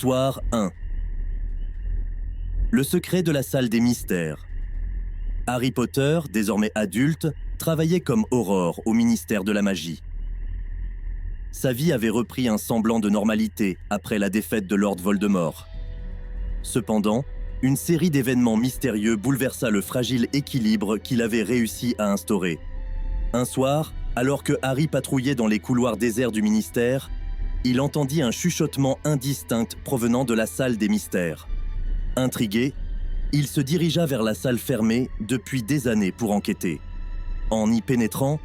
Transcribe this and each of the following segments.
Histoire 1. Le secret de la salle des mystères. Harry Potter, désormais adulte, travaillait comme Aurore au ministère de la magie. Sa vie avait repris un semblant de normalité après la défaite de Lord Voldemort. Cependant, une série d'événements mystérieux bouleversa le fragile équilibre qu'il avait réussi à instaurer. Un soir, alors que Harry patrouillait dans les couloirs déserts du ministère, il entendit un chuchotement indistinct provenant de la salle des mystères. Intrigué, il se dirigea vers la salle fermée depuis des années pour enquêter. En y pénétrant,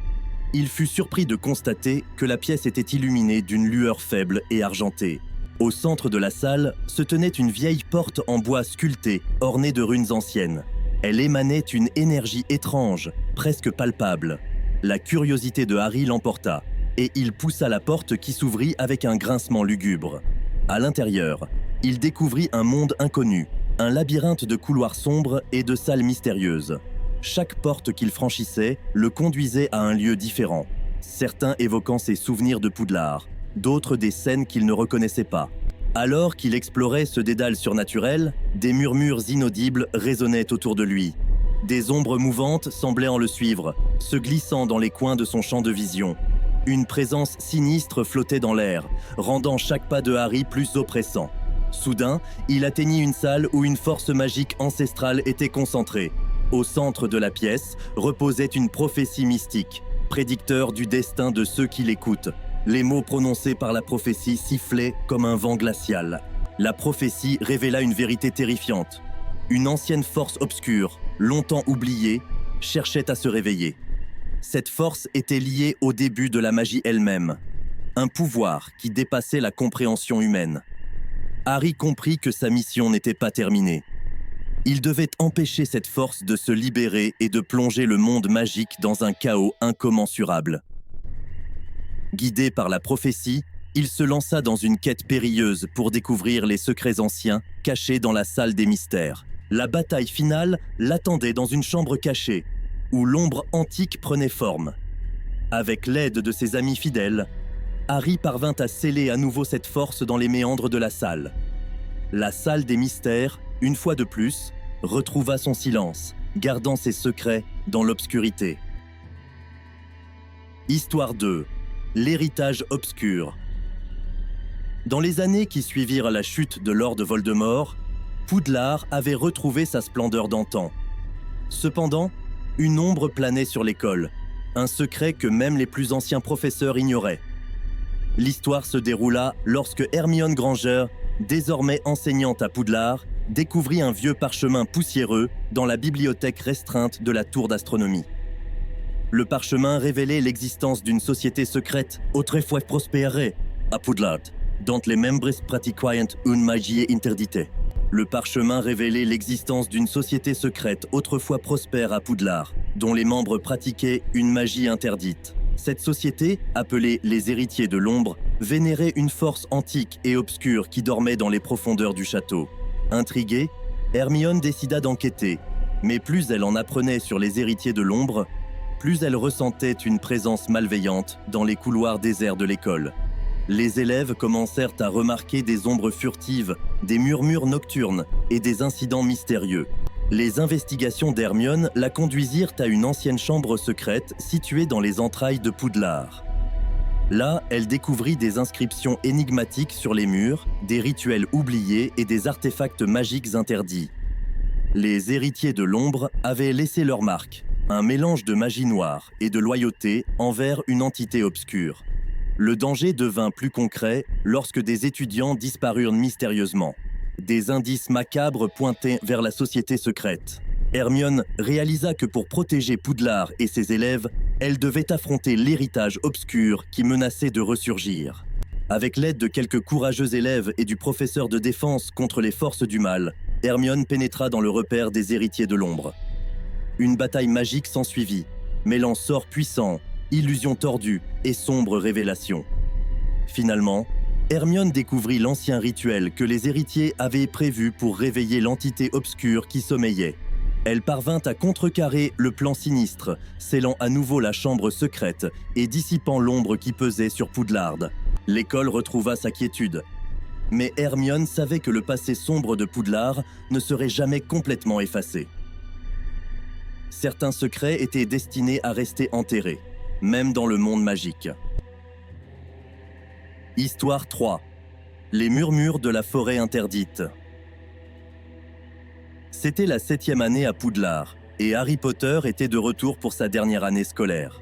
il fut surpris de constater que la pièce était illuminée d'une lueur faible et argentée. Au centre de la salle se tenait une vieille porte en bois sculpté, ornée de runes anciennes. Elle émanait une énergie étrange, presque palpable. La curiosité de Harry l'emporta, et il poussa la porte qui s'ouvrit avec un grincement lugubre. À l'intérieur, il découvrit un monde inconnu, un labyrinthe de couloirs sombres et de salles mystérieuses. Chaque porte qu'il franchissait le conduisait à un lieu différent, certains évoquant ses souvenirs de Poudlard, d'autres des scènes qu'il ne reconnaissait pas. Alors qu'il explorait ce dédale surnaturel, des murmures inaudibles résonnaient autour de lui. Des ombres mouvantes semblaient en le suivre, se glissant dans les coins de son champ de vision. Une présence sinistre flottait dans l'air, rendant chaque pas de Harry plus oppressant. Soudain, il atteignit une salle où une force magique ancestrale était concentrée. Au centre de la pièce reposait une prophétie mystique, prédicteur du destin de ceux qui l'écoutent. Les mots prononcés par la prophétie sifflaient comme un vent glacial. La prophétie révéla une vérité terrifiante. Une ancienne force obscure, longtemps oubliée, cherchait à se réveiller. Cette force était liée au début de la magie elle-même. Un pouvoir qui dépassait la compréhension humaine. Harry comprit que sa mission n'était pas terminée. Il devait empêcher cette force de se libérer et de plonger le monde magique dans un chaos incommensurable. Guidé par la prophétie, il se lança dans une quête périlleuse pour découvrir les secrets anciens cachés dans la salle des mystères. La bataille finale l'attendait dans une chambre cachée, où l'ombre antique prenait forme. Avec l'aide de ses amis fidèles, Harry parvint à sceller à nouveau cette force dans les méandres de la salle. La salle des mystères, une fois de plus, retrouva son silence, gardant ses secrets dans l'obscurité. Histoire 2. L'héritage obscur. Dans les années qui suivirent la chute de Lord Voldemort, Poudlard avait retrouvé sa splendeur d'antan. Cependant, une ombre planait sur l'école, un secret que même les plus anciens professeurs ignoraient. L'histoire se déroula lorsque Hermione Granger, désormais enseignante à Poudlard, découvrit un vieux parchemin poussiéreux dans la bibliothèque restreinte de la tour d'astronomie. Le parchemin révélait l'existence d'une société secrète autrefois prospérée à Poudlard, dont les membres pratiquaient une magie interdite. Le parchemin révélait l'existence d'une société secrète autrefois prospère à Poudlard, dont les membres pratiquaient une magie interdite. Cette société, appelée les Héritiers de l'Ombre, vénérait une force antique et obscure qui dormait dans les profondeurs du château. Intriguée, Hermione décida d'enquêter, mais plus elle en apprenait sur les Héritiers de l'Ombre, plus elle ressentait une présence malveillante dans les couloirs déserts de l'école. Les élèves commencèrent à remarquer des ombres furtives, des murmures nocturnes et des incidents mystérieux. Les investigations d'Hermione la conduisirent à une ancienne chambre secrète située dans les entrailles de Poudlard. Là, elle découvrit des inscriptions énigmatiques sur les murs, des rituels oubliés et des artefacts magiques interdits. Les Héritiers de l'Ombre avaient laissé leur marque, un mélange de magie noire et de loyauté envers une entité obscure. Le danger devint plus concret lorsque des étudiants disparurent mystérieusement. Des indices macabres pointaient vers la société secrète. Hermione réalisa que pour protéger Poudlard et ses élèves, elle devait affronter l'héritage obscur qui menaçait de ressurgir. Avec l'aide de quelques courageux élèves et du professeur de défense contre les forces du mal, Hermione pénétra dans le repère des Héritiers de l'Ombre. Une bataille magique s'ensuivit, mêlant sorts puissants, illusions tordues et sombres révélations. Finalement, Hermione découvrit l'ancien rituel que les héritiers avaient prévu pour réveiller l'entité obscure qui sommeillait. Elle parvint à contrecarrer le plan sinistre, scellant à nouveau la chambre secrète et dissipant l'ombre qui pesait sur Poudlard. L'école retrouva sa quiétude. Mais Hermione savait que le passé sombre de Poudlard ne serait jamais complètement effacé. Certains secrets étaient destinés à rester enterrés, même dans le monde magique. Histoire 3. Les murmures de la forêt interdite. C'était la 7e année à Poudlard, et Harry Potter était de retour pour sa dernière année scolaire.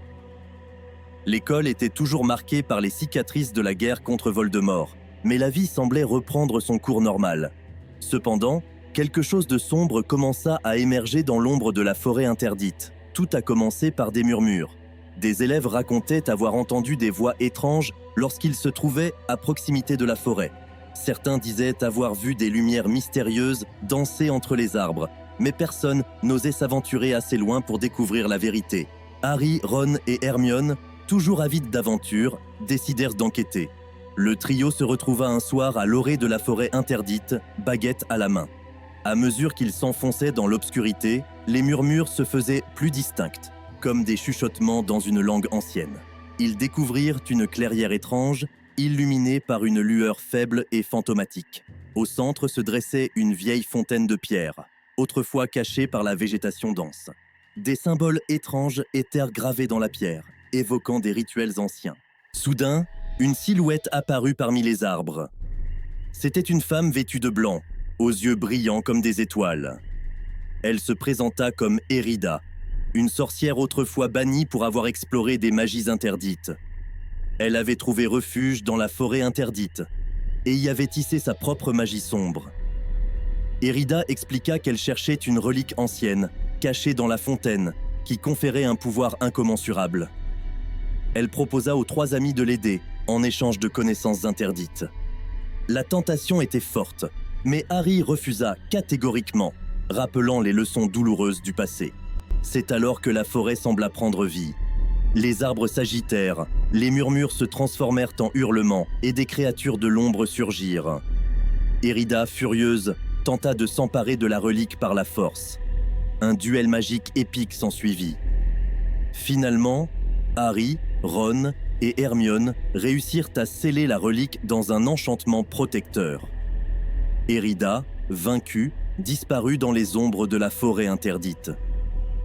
L'école était toujours marquée par les cicatrices de la guerre contre Voldemort, mais la vie semblait reprendre son cours normal. Cependant, quelque chose de sombre commença à émerger dans l'ombre de la forêt interdite. Tout a commencé par des murmures. Des élèves racontaient avoir entendu des voix étranges lorsqu'ils se trouvaient à proximité de la forêt. Certains disaient avoir vu des lumières mystérieuses danser entre les arbres, mais personne n'osait s'aventurer assez loin pour découvrir la vérité. Harry, Ron et Hermione, toujours avides d'aventure, décidèrent d'enquêter. Le trio se retrouva un soir à l'orée de la forêt interdite, baguette à la main. À mesure qu'ils s'enfonçaient dans l'obscurité, les murmures se faisaient plus distincts, comme des chuchotements dans une langue ancienne. Ils découvrirent une clairière étrange, illuminée par une lueur faible et fantomatique. Au centre se dressait une vieille fontaine de pierre, autrefois cachée par la végétation dense. Des symboles étranges étaient gravés dans la pierre, évoquant des rituels anciens. Soudain, une silhouette apparut parmi les arbres. C'était une femme vêtue de blanc, aux yeux brillants comme des étoiles. Elle se présenta comme Hérida, une sorcière autrefois bannie pour avoir exploré des magies interdites. Elle avait trouvé refuge dans la forêt interdite et y avait tissé sa propre magie sombre. Hérida expliqua qu'elle cherchait une relique ancienne, cachée dans la fontaine, qui conférait un pouvoir incommensurable. Elle proposa aux 3 amis de l'aider, en échange de connaissances interdites. La tentation était forte, mais Harry refusa catégoriquement, rappelant les leçons douloureuses du passé. C'est alors que la forêt sembla prendre vie. Les arbres s'agitèrent, les murmures se transformèrent en hurlements et des créatures de l'ombre surgirent. Hérida, furieuse, tenta de s'emparer de la relique par la force. Un duel magique épique s'ensuivit. Finalement, Harry, Ron et Hermione réussirent à sceller la relique dans un enchantement protecteur. Hérida, vaincue, disparut dans les ombres de la forêt interdite.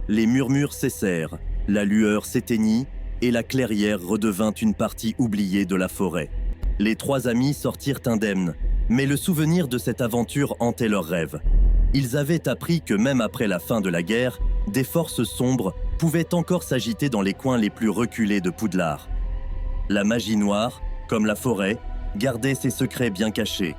Les murmures cessèrent, la lueur s'éteignit et la clairière redevint une partie oubliée de la forêt. Les 3 amis sortirent indemnes, mais le souvenir de cette aventure hantait leurs rêves. Ils avaient appris que même après la fin de la guerre, des forces sombres pouvaient encore s'agiter dans les coins les plus reculés de Poudlard. La magie noire, comme la forêt, gardait ses secrets bien cachés.